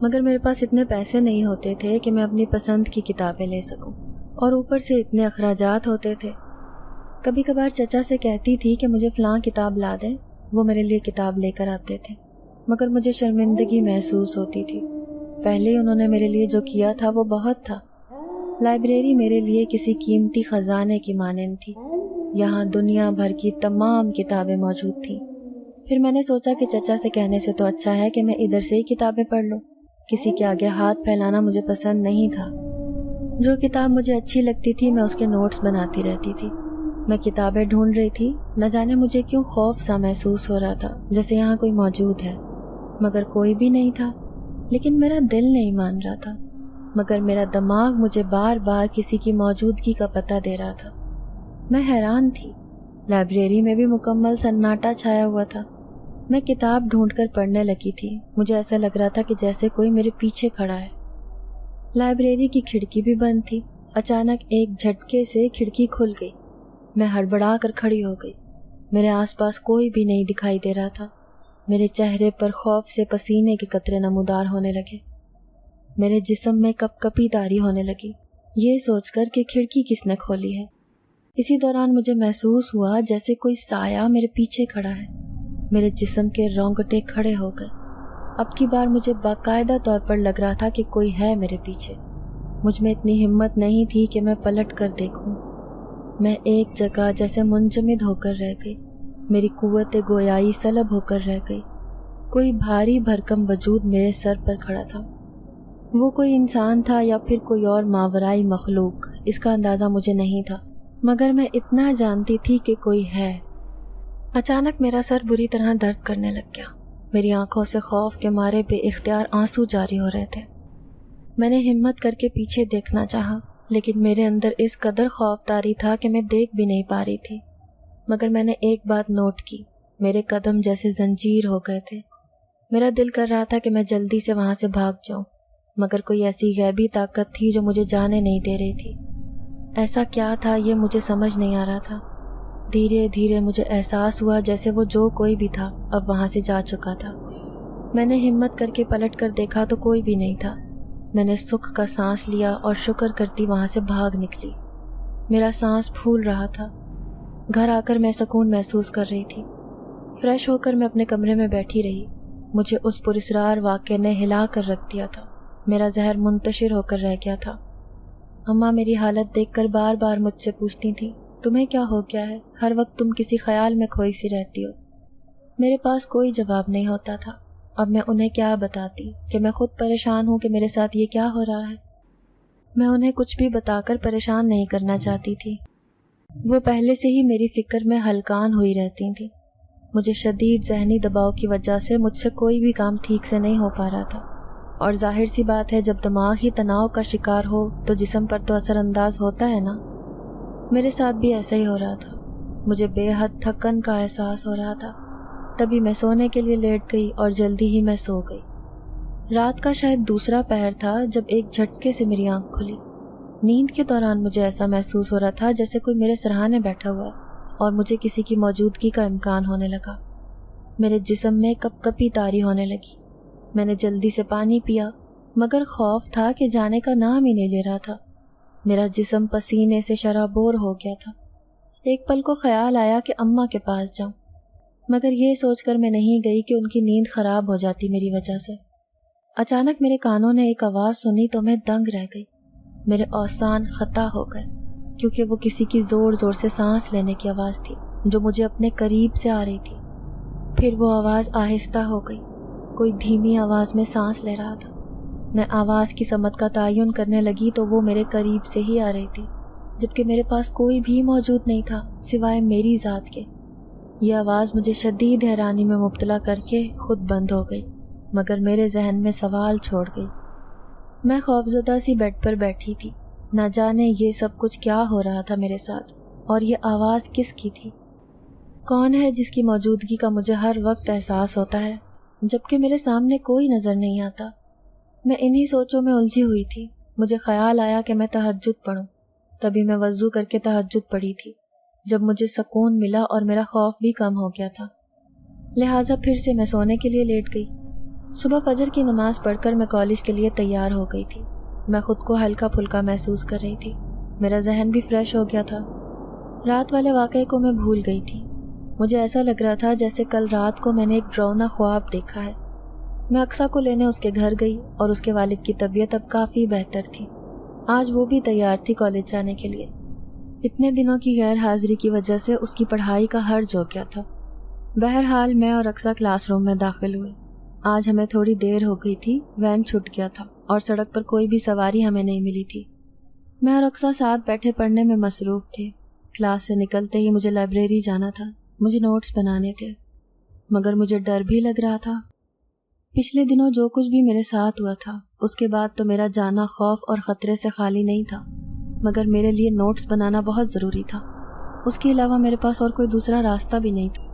مگر میرے پاس اتنے پیسے نہیں ہوتے تھے کہ میں اپنی پسند کی کتابیں لے سکوں، اور اوپر سے اتنے اخراجات ہوتے تھے۔ کبھی کبھار چچا سے کہتی تھی کہ مجھے فلاں کتاب لا دیں، وہ میرے لیے کتاب لے کر آتے تھے، مگر مجھے شرمندگی محسوس ہوتی تھی۔ پہلے انہوں نے میرے لیے جو کیا تھا وہ بہت تھا۔ لائبریری میرے لیے کسی قیمتی خزانے کی مانند تھی، یہاں دنیا بھر کی تمام کتابیں موجود تھیں۔ پھر میں نے سوچا کہ چچا سے کہنے سے تو اچھا ہے کہ میں ادھر سے ہی کتابیں پڑھ لوں۔ کسی کے آگے ہاتھ پھیلانا مجھے پسند نہیں تھا۔ جو کتاب مجھے اچھی لگتی تھی میں اس کے نوٹس بناتی رہتی تھی۔ میں کتابیں ڈھونڈ رہی تھی، نہ جانے مجھے کیوں خوف سا محسوس ہو رہا تھا، جیسے یہاں کوئی موجود ہے، مگر کوئی بھی نہیں تھا۔ لیکن میرا دل نہیں مان رہا تھا، مگر میرا دماغ مجھے بار بار کسی کی موجودگی کا پتہ دے رہا تھا۔ میں حیران تھی۔ لائبریری میں بھی مکمل سناٹا چھایا ہوا تھا۔ میں کتاب ڈھونڈ کر پڑھنے لگی تھی۔ مجھے ایسا لگ رہا تھا کہ جیسے کوئی میرے پیچھے کھڑا ہے۔ لائبریری کی کھڑکی بھی بند تھی۔ اچانک ایک جھٹکے سے کھڑکی کھل گئی۔ میں ہڑبڑا کر کھڑی ہو گئی۔ میرے آس پاس کوئی بھی نہیں دکھائی دے رہا تھا۔ میرے چہرے پر خوف سے پسینے کے قطرے نمودار ہونے لگے۔ میرے جسم میں کپ کپی طاری ہونے لگی، یہ سوچ کر کہ کھڑکی کس نے کھولی ہے۔ اسی دوران مجھے محسوس ہوا جیسے کوئی سایہ میرے پیچھے کھڑا ہے۔ میرے جسم کے رونگٹے کھڑے ہو گئے۔ اب کی بار مجھے باقاعدہ طور پر لگ رہا تھا کہ کوئی ہے میرے پیچھے۔ مجھ میں اتنی ہمت نہیں تھی کہ میں پلٹ کر دیکھوں۔ میں ایک جگہ جیسے منجمد ہو کر رہ گئی۔ میری قوت گویائی سلب ہو کر رہ گئی۔ کوئی بھاری بھرکم وجود میرے سر پر کھڑا تھا۔ وہ کوئی انسان تھا یا پھر کوئی اور ماورائی مخلوق، اس کا اندازہ مجھے نہیں تھا، مگر میں اتنا جانتی تھی کہ کوئی ہے۔ اچانک میرا سر بری طرح درد کرنے لگ گیا۔ میری آنکھوں سے خوف کے مارے بے اختیار آنسو جاری ہو رہے تھے۔ میں نے ہمت کر کے پیچھے دیکھنا چاہا، لیکن میرے اندر اس قدر خوف طاری تھا کہ میں دیکھ بھی نہیں پا رہی تھی۔ مگر میں نے ایک بات نوٹ کی، میرے قدم جیسے زنجیر ہو گئے تھے۔ میرا دل کر رہا تھا کہ میں جلدی سے وہاں سے بھاگ جاؤں، مگر کوئی ایسی غیبی طاقت تھی جو مجھے جانے نہیں دے رہی تھی۔ ایسا کیا تھا یہ مجھے سمجھ نہیں آ رہا تھا۔ دھیرے دھیرے مجھے احساس ہوا جیسے وہ جو کوئی بھی تھا اب وہاں سے جا چکا تھا۔ میں نے ہمت کر کے پلٹ کر دیکھا تو کوئی بھی نہیں تھا۔ میں نے سکھ کا سانس لیا اور شکر کرتی وہاں سے بھاگ نکلی۔ میرا سانس پھول رہا تھا۔ گھر آ کر میں سکون محسوس کر رہی تھی۔ فریش ہو کر میں اپنے کمرے میں بیٹھی رہی۔ مجھے اس پراسرار واقعے نے ہلا کر رکھ دیا تھا۔ میرا زہر منتشر ہو کر رہ گیا تھا۔ اماں میری حالت دیکھ کر بار بار مجھ سے پوچھتی تھیں، تمہیں کیا ہو گیا ہے؟ ہر وقت تم کسی خیال میں کھوئی سی رہتی ہو۔ میرے پاس کوئی جواب نہیں ہوتا تھا۔ اب میں انہیں کیا بتاتی کہ میں خود پریشان ہوں کہ میرے ساتھ یہ کیا ہو رہا ہے۔ میں انہیں کچھ بھی بتا کر پریشان نہیں کرنا چاہتی تھی۔ وہ پہلے سے ہی میری فکر میں ہلکان ہوئی رہتی تھیں۔ مجھے شدید ذہنی دباؤ کی وجہ سے مجھ سے کوئی بھی کام ٹھیک سے نہیں ہو پا رہا تھا، اور ظاہر سی بات ہے جب دماغ ہی تناؤ کا شکار ہو تو جسم پر تو اثر انداز ہوتا ہے نا۔ میرے ساتھ بھی ایسا ہی ہو رہا تھا۔ مجھے بے حد تھکن کا احساس ہو رہا تھا۔ تبھی میں سونے کے لیے لیٹ گئی اور جلدی ہی میں سو گئی۔ رات کا شاید دوسرا پہر تھا جب ایک جھٹکے سے میری آنکھ کھلی۔ نیند کے دوران مجھے ایسا محسوس ہو رہا تھا جیسے کوئی میرے سرہانے بیٹھا ہوا ہے، اور مجھے کسی کی موجودگی کا امکان ہونے لگا۔ میرے جسم میں کپ کپی طاری ہونے لگی۔ میں نے جلدی سے پانی پیا، مگر خوف تھا کہ جانے کا نام ہی نہیں لے رہا تھا۔ میرا جسم پسینے سے شرابور ہو گیا تھا۔ ایک پل کو خیال آیا کہ اماں کے پاس جاؤں، مگر یہ سوچ کر میں نہیں گئی کہ ان کی نیند خراب ہو جاتی میری وجہ سے۔ اچانک میرے کانوں نے ایک آواز سنی تو میں دنگ رہ گئی۔ میرے اوسان خطا ہو گئے، کیونکہ وہ کسی کی زور زور سے سانس لینے کی آواز تھی جو مجھے اپنے قریب سے آ رہی تھی۔ پھر وہ آواز آہستہ ہو گئی، کوئی دھیمی آواز میں سانس لے رہا تھا۔ میں آواز کی سمت کا تعین کرنے لگی تو وہ میرے قریب سے ہی آ رہی تھی، جبکہ میرے پاس کوئی بھی موجود نہیں تھا سوائے میری ذات کے۔ یہ آواز مجھے شدید حیرانی میں مبتلا کر کے خود بند ہو گئی، مگر میرے ذہن میں سوال چھوڑ گئی۔ میں خوفزدہ سی بیڈ پر بیٹھی تھی، نہ جانے یہ سب کچھ کیا ہو رہا تھا میرے ساتھ، اور یہ آواز کس کی تھی؟ کون ہے جس کی موجودگی کا مجھے ہر وقت احساس ہوتا ہے جبکہ میرے سامنے کوئی نظر نہیں آتا؟ میں انہی سوچوں میں الجھی ہوئی تھی۔ مجھے خیال آیا کہ میں تہجد پڑھوں۔ تبھی میں وضو کر کے تہجد پڑھی تھی۔ جب مجھے سکون ملا اور میرا خوف بھی کم ہو گیا تھا، لہٰذا پھر سے میں سونے کے لیے لیٹ گئی۔ صبح فجر کی نماز پڑھ کر میں کالج کے لیے تیار ہو گئی تھی۔ میں خود کو ہلکا پھلکا محسوس کر رہی تھی، میرا ذہن بھی فریش ہو گیا تھا۔ رات والے واقعے کو میں بھول گئی تھی۔ مجھے ایسا لگ رہا تھا جیسے کل رات کو میں نے ایک ڈراؤنا خواب دیکھا ہے۔ میں اقصیٰ کو لینے اس کے گھر گئی اور اس کے والد کی طبیعت اب کافی بہتر تھی۔ آج وہ بھی تیار تھی کالج جانے کے لیے۔ اتنے دنوں کی غیر حاضری کی وجہ سے اس کی پڑھائی کا حرج ہو گیا تھا۔ بہرحال میں اور اقصیٰ کلاس روم میں داخل ہوئے۔ آج ہمیں تھوڑی دیر ہو گئی تھی، وین چھوٹ گیا تھا اور سڑک پر کوئی بھی سواری ہمیں نہیں ملی تھی۔ میں اور اقصیٰ ساتھ بیٹھے پڑھنے میں مصروف تھے۔ کلاس سے نکلتے ہی مجھے لائبریری جانا تھا، مجھے نوٹس بنانے تھے، مگر مجھے ڈر بھی لگ رہا تھا۔ پچھلے دنوں جو کچھ بھی میرے ساتھ ہوا تھا، اس کے بعد تو میرا جانا خوف اور خطرے سے خالی نہیں تھا، مگر میرے لیے نوٹس بنانا بہت ضروری تھا۔ اس کے علاوہ میرے پاس اور کوئی دوسرا راستہ بھی نہیں تھا۔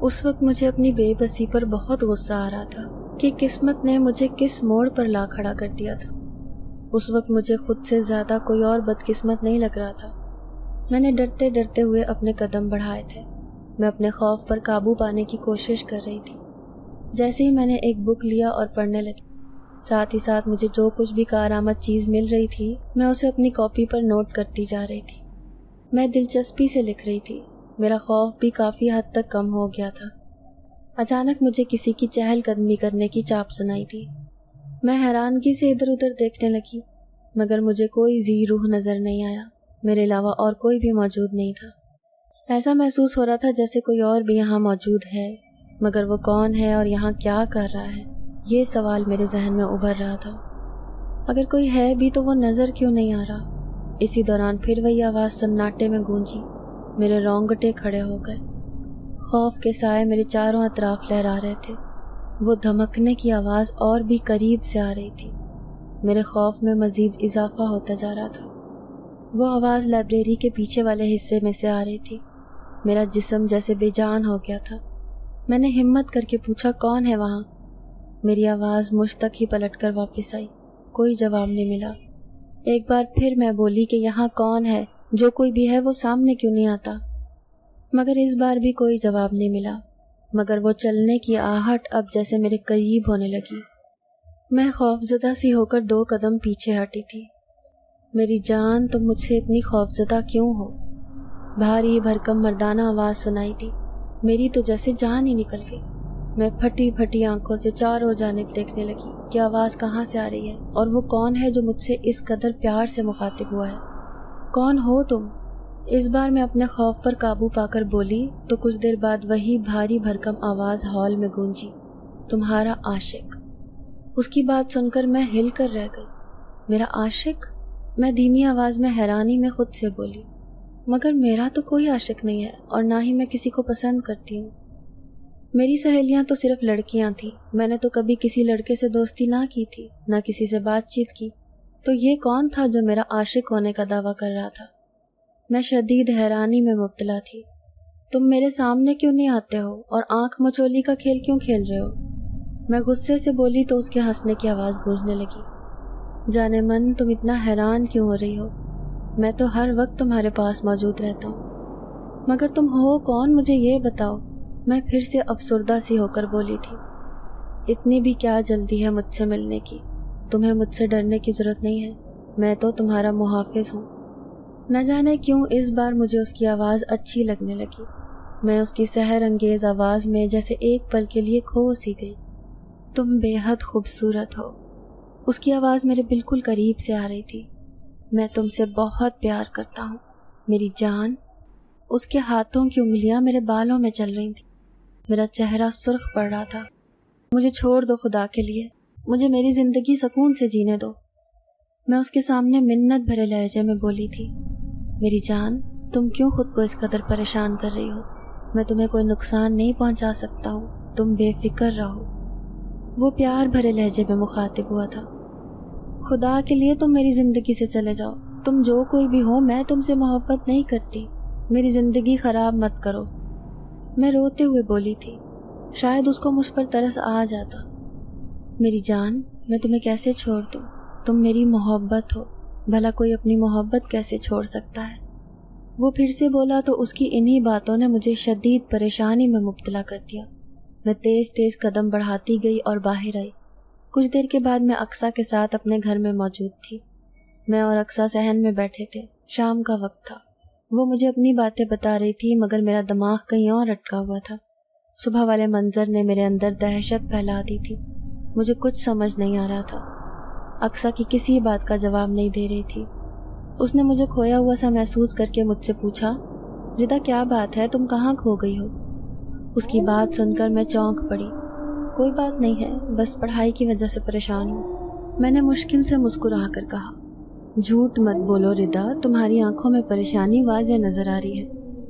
اس وقت مجھے اپنی بے بسی پر بہت غصہ آ رہا تھا کہ قسمت نے مجھے کس موڑ پر لا کھڑا کر دیا تھا۔ اس وقت مجھے خود سے زیادہ کوئی اور بدقسمت نہیں لگ رہا تھا۔ میں نے ڈرتے ڈرتے ہوئے اپنے قدم بڑھائے تھے۔ میں اپنے خوف پر قابو پانے کی کوشش کر رہی تھی۔ جیسے ہی میں نے ایک بک لیا اور پڑھنے لگی، ساتھ ہی ساتھ مجھے جو کچھ بھی کارآمد چیز مل رہی تھی میں اسے اپنی کاپی پر نوٹ کرتی جا رہی تھی۔ میں دلچسپی سے لکھ رہی تھی۔ میرا خوف بھی کافی حد تک کم ہو گیا تھا۔ اچانک مجھے کسی کی چہل قدمی کرنے کی چاپ سنائی تھی۔ میں حیرانگی سے ادھر ادھر دیکھنے لگی، مگر مجھے کوئی ذی روح نظر نہیں آیا۔ میرے علاوہ اور کوئی بھی موجود نہیں تھا۔ ایسا محسوس ہو رہا تھا جیسے کوئی اور بھی یہاں موجود ہے، مگر وہ کون ہے اور یہاں کیا کر رہا ہے، یہ سوال میرے ذہن میں ابھر رہا تھا۔ اگر کوئی ہے بھی تو وہ نظر کیوں نہیں آ رہا؟ اسی دوران پھر وہی آواز سناٹے میں گونجی۔ میرے رونگٹے کھڑے ہو گئے۔ خوف کے سائے میرے چاروں اطراف لہرا رہے تھے۔ وہ دھمکنے کی آواز اور بھی قریب سے آ رہی تھی۔ میرے خوف میں مزید اضافہ ہوتا جا رہا تھا۔ وہ آواز لائبریری کے پیچھے والے حصے میں سے آ رہی تھی۔ میرا جسم جیسے بے جان ہو گیا تھا۔ میں نے ہمت کر کے پوچھا، کون ہے وہاں؟ میری آواز مجھ تک ہی پلٹ کر واپس آئی۔ کوئی جواب نہیں ملا۔ ایک بار پھر میں بولی کہ یہاں کون ہے؟ جو کوئی بھی ہے وہ سامنے کیوں نہیں آتا؟ مگر اس بار بھی کوئی جواب نہیں ملا، مگر وہ چلنے کی آہٹ اب جیسے میرے قریب ہونے لگی۔ میں خوفزدہ سی ہو کر 2 قدم پیچھے ہٹی تھی۔ میری جان، تم مجھ سے اتنی خوفزدہ کیوں ہو؟ بھاری بھرکم مردانہ آواز سنائی دی۔ میری تو جیسے جان ہی نکل گئی۔ میں پھٹی پھٹی آنکھوں سے چاروں جانب دیکھنے لگی کہ آواز کہاں سے آ رہی ہے اور وہ کون ہے جو مجھ سے اس قدر پیار سے مخاطب ہوا ہے۔ کون ہو تم؟ اس بار میں اپنے خوف پر قابو پا کر بولی تو کچھ دیر بعد وہی بھاری بھرکم آواز ہال میں گونجی، تمہارا عاشق۔ اس کی بات سن کر میں ہل کر رہ گئی۔ میرا عاشق؟ میں دھیمی آواز میں حیرانی میں خود سے بولی، مگر میرا تو کوئی عاشق نہیں ہے اور نہ ہی میں کسی کو پسند کرتی ہوں۔ میری سہیلیاں تو صرف لڑکیاں تھیں، میں نے تو کبھی کسی لڑکے سے دوستی نہ کی تھی، نہ کسی سے بات چیت کی، تو یہ کون تھا جو میرا عاشق ہونے کا دعویٰ کر رہا تھا؟ میں شدید حیرانی میں مبتلا تھی۔ تم میرے سامنے کیوں نہیں آتے ہو اور آنکھ مچولی کا کھیل کیوں کھیل رہے ہو؟ میں غصے سے بولی تو اس کے ہنسنے کی آواز گونجنے لگی۔ جانے من، تم اتنا حیران کیوں ہو رہی ہو؟ میں تو ہر وقت تمہارے پاس موجود رہتا ہوں، مگر تم ہو کون مجھے یہ بتاؤ؟ میں پھر سے افسردہ سی ہو کر بولی تھی۔ اتنی بھی کیا جلدی ہے مجھ سے ملنے کی؟ تمہیں مجھ سے ڈرنے کی ضرورت نہیں ہے، میں تو تمہارا محافظ ہوں۔ نہ جانے کیوں اس بار مجھے اس کی آواز اچھی لگنے لگی۔ میں اس کی سحر انگیز آواز میں جیسے ایک پل کے لیے کھو سی گئی۔ تم بے حد خوبصورت ہو۔ اس کی آواز میرے بالکل قریب سے آ رہی تھی۔ میں تم سے بہت پیار کرتا ہوں میری جان۔ اس کے ہاتھوں کی انگلیاں میرے بالوں میں چل رہی تھیں۔ میرا چہرہ سرخ پڑ رہا تھا۔ مجھے چھوڑ دو خدا کے لیے، مجھے میری زندگی سکون سے جینے دو۔ میں اس کے سامنے منت بھرے لہجے میں بولی تھی، میری جان، تم کیوں خود کو اس قدر پریشان کر رہی ہو؟ میں تمہیں کوئی نقصان نہیں پہنچا سکتا ہوں، تم بے فکر رہو۔ وہ پیار بھرے لہجے میں مخاطب ہوا تھا۔ خدا کے لیے تم میری زندگی سے چلے جاؤ، تم جو کوئی بھی ہو، میں تم سے محبت نہیں کرتی، میری زندگی خراب مت کرو۔ میں روتے ہوئے بولی تھی، شاید اس کو مجھ پر ترس آ جاتا۔ میری جان، میں تمہیں کیسے چھوڑ دوں؟ تم میری محبت ہو، بھلا کوئی اپنی محبت کیسے چھوڑ سکتا ہے؟ وہ پھر سے بولا تو اس کی انہی باتوں نے مجھے شدید پریشانی میں مبتلا کر دیا۔ میں تیز تیز قدم بڑھاتی گئی اور باہر آئی۔ کچھ دیر کے بعد میں اقصیٰ کے ساتھ اپنے گھر میں موجود تھی۔ میں اور اقصیٰ صحن میں بیٹھے تھے۔ شام کا وقت تھا۔ وہ مجھے اپنی باتیں بتا رہی تھی مگر میرا دماغ کہیں اور اٹکا ہوا تھا۔ صبح والے منظر نے میرے اندر دہشت پھیلا دی تھی۔ مجھے کچھ سمجھ نہیں آ رہا تھا۔ اقصیٰ کی کسی بات کا جواب نہیں دے رہی تھی۔ اس نے مجھے کھویا ہوا سا محسوس کر کے مجھ سے پوچھا، ردا کیا بات ہے، تم کہاں کھو گئی ہو؟ اس کی بات سن کر میں چونک پڑی۔ کوئی بات نہیں ہے، بس پڑھائی کی وجہ سے پریشان ہوں، میں نے مشکل سے مسکرا کر کہا۔ جھوٹ مت بولو ردا، تمہاری آنکھوں میں پریشانی واضح نظر آ رہی ہے۔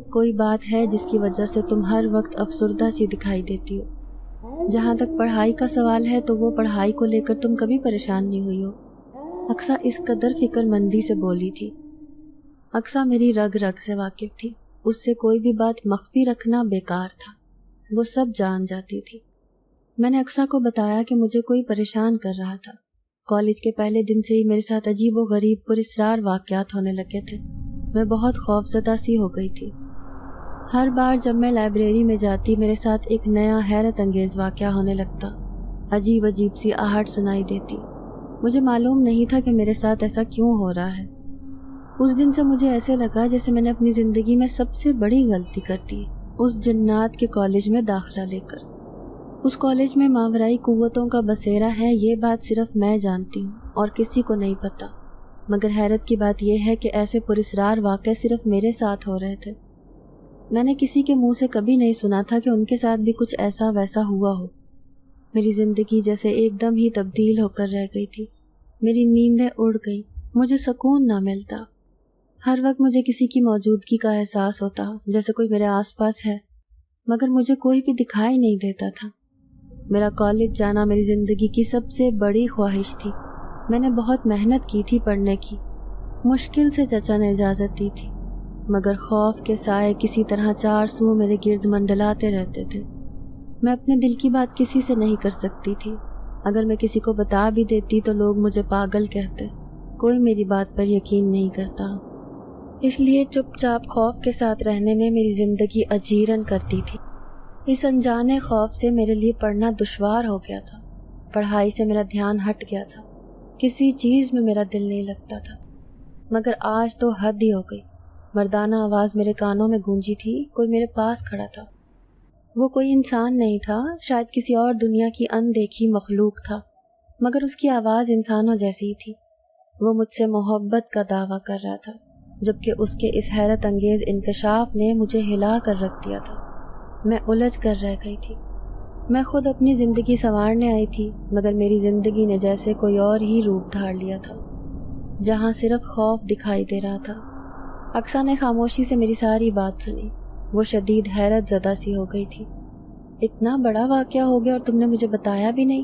کوئی بات ہے جس کی وجہ سے تم ہر وقت افسردہ سی دکھائی دیتی ہو۔ جہاں تک پڑھائی کا سوال ہے تو وہ پڑھائی کو لے کر تم کبھی پریشان نہیں ہوئی ہو۔ اقصیٰ اس قدر فکر مندی سے بولی تھی۔ اقصیٰ میری رگ رگ سے واقف تھی۔ اس سے کوئی بھی بات مخفی رکھنا بیکار تھا، وہ سب جان جاتی تھی۔ میں نے اقصیٰ کو بتایا کہ مجھے کوئی پریشان کر رہا تھا۔ کالج کے پہلے دن سے ہی میرے ساتھ عجیب و غریب پراسرار واقعات ہونے لگے تھے۔ میں بہت خوفزدہ سی ہو گئی تھی۔ ہر بار جب میں لائبریری میں جاتی میرے ساتھ ایک نیا حیرت انگیز واقعہ ہونے لگتا، عجیب عجیب سی آہٹ سنائی دیتی۔ مجھے معلوم نہیں تھا کہ میرے ساتھ ایسا کیوں ہو رہا ہے۔ اس دن سے مجھے ایسے لگا جیسے میں نے اپنی زندگی میں سب سے بڑی غلطی کر دی، اس جنات کے کالج میں داخلہ لے کر۔ اس کالج میں ماورائی قوتوں کا بسیرا ہے، یہ بات صرف میں جانتی ہوں اور کسی کو نہیں پتہ۔ مگر حیرت کی بات یہ ہے کہ ایسے پراسرار واقعے صرف میرے ساتھ ہو رہے تھے۔ میں نے کسی کے منہ سے کبھی نہیں سنا تھا کہ ان کے ساتھ بھی کچھ ایسا ویسا ہوا ہو۔ میری زندگی جیسے ایک دم ہی تبدیل ہو کر رہ گئی تھی۔ میری نیندیں اڑ گئی، مجھے سکون نہ ملتا۔ ہر وقت مجھے کسی کی موجودگی کا احساس ہوتا، جیسے کوئی میرے آس پاس ہے، مگر مجھے کوئی بھی دکھائی نہیں دیتا تھا۔ میرا کالج جانا میری زندگی کی سب سے بڑی خواہش تھی۔ میں نے بہت محنت کی تھی پڑھنے کی، مشکل سے چچا نے اجازت دی تھی، مگر خوف کے سائے کسی طرح چار سو میرے گرد منڈلاتے رہتے تھے۔ میں اپنے دل کی بات کسی سے نہیں کر سکتی تھی۔ اگر میں کسی کو بتا بھی دیتی تو لوگ مجھے پاگل کہتے، کوئی میری بات پر یقین نہیں کرتا۔ اس لیے چپ چاپ خوف کے ساتھ رہنے نے میری زندگی اجیرن کرتی تھی۔ اس انجانے خوف سے میرے لیے پڑھنا دشوار ہو گیا تھا۔ پڑھائی سے میرا دھیان ہٹ گیا تھا، کسی چیز میں میرا دل نہیں لگتا تھا۔ مگر آج تو حد ہی ہو گئی۔ مردانہ آواز میرے کانوں میں گونجی تھی، کوئی میرے پاس کھڑا تھا۔ وہ کوئی انسان نہیں تھا، شاید کسی اور دنیا کی اندیکھی مخلوق تھا، مگر اس کی آواز انسانوں جیسی ہی تھی۔ وہ مجھ سے محبت کا دعویٰ کر رہا تھا، جبکہ اس کے اس حیرت انگیز انکشاف نے مجھے ہلا کر رکھ دیا تھا۔ میں الجھ کر رہ گئی تھی۔ میں خود اپنی زندگی سنوارنے آئی تھی، مگر میری زندگی نے جیسے کوئی اور ہی روپ دھار لیا تھا، جہاں صرف خوف دکھائی دے رہا تھا۔ اقصیٰ نے خاموشی سے میری ساری بات سنی۔ وہ شدید حیرت زدہ سی ہو گئی تھی۔ اتنا بڑا واقعہ ہو گیا اور تم نے مجھے بتایا بھی نہیں،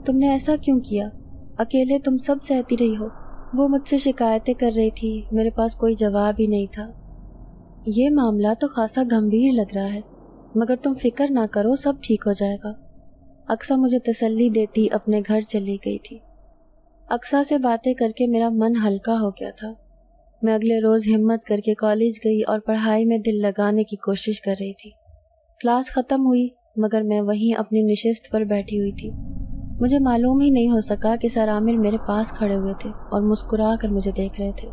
تم نے ایسا کیوں کیا؟ اکیلے تم سب سہتی رہی ہو۔ وہ مجھ سے شکایتیں کر رہی تھی، میرے پاس کوئی جواب ہی نہیں تھا۔ یہ معاملہ تو خاصا گمبھیر لگ رہا ہے، مگر تم فکر نہ کرو، سب ٹھیک ہو جائے گا۔ اقصیٰ مجھے تسلی دیتی اپنے گھر چلی گئی تھی۔ اقصیٰ سے باتیں کر کے میرا من ہلکا ہو گیا تھا۔ میں اگلے روز ہمت کر کے کالج گئی اور پڑھائی میں دل لگانے کی کوشش کر رہی تھی۔ کلاس ختم ہوئی، مگر میں وہیں اپنی نشست پر بیٹھی ہوئی تھی۔ مجھے معلوم ہی نہیں ہو سکا کہ سر عامر میرے پاس کھڑے ہوئے تھے اور مسکرا کر مجھے دیکھ رہے تھے۔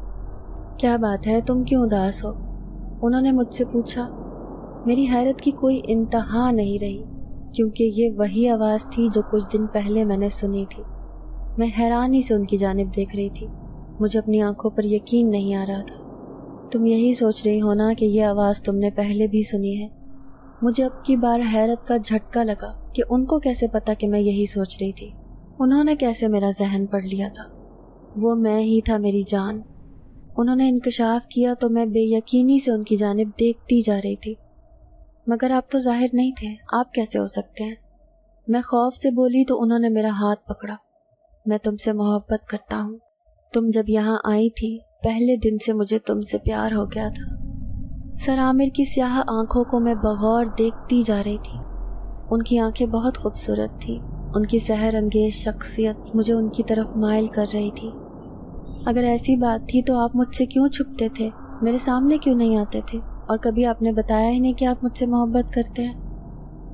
کیا بات ہے، تم کیوں اداس ہو؟ انہوں نے مجھ سے پوچھا۔ میری حیرت کی کوئی انتہا نہیں رہی، کیونکہ یہ وہی آواز تھی جو کچھ دن پہلے میں نے سنی تھی۔ میں حیرانی سے ان کی جانب دیکھ رہی تھی، مجھے اپنی آنکھوں پر یقین نہیں آ رہا تھا۔ تم یہی سوچ رہی ہو نا کہ یہ آواز تم نے پہلے بھی سنی ہے؟ مجھے اب کی بار حیرت کا جھٹکا لگا کہ ان کو کیسے پتا کہ میں یہی سوچ رہی تھی؟ انہوں نے کیسے میرا ذہن پڑھ لیا تھا؟ وہ میں ہی تھا، میری جان۔ انہوں نے انکشاف کیا تو میں بے یقینی سے ان کی جانب دیکھتی جا رہی تھی۔ مگر آپ تو ظاہر نہیں تھے، آپ کیسے ہو سکتے ہیں؟ میں خوف سے بولی تو انہوں نے میرا ہاتھ پکڑا۔ میں تم سے محبت کرتا ہوں۔ تم جب یہاں آئی تھی پہلے دن سے مجھے تم سے پیار ہو گیا تھا۔ سر عامر کی سیاہ آنکھوں کو میں بغور دیکھتی جا رہی تھی۔ ان کی آنکھیں بہت خوبصورت تھیں، ان کی سحر انگیز شخصیت مجھے ان کی طرف مائل کر رہی تھی۔ اگر ایسی بات تھی تو آپ مجھ سے کیوں چھپتے تھے؟ میرے سامنے کیوں نہیں آتے تھے؟ اور کبھی آپ نے بتایا ہی نہیں کہ آپ مجھ سے محبت کرتے ہیں۔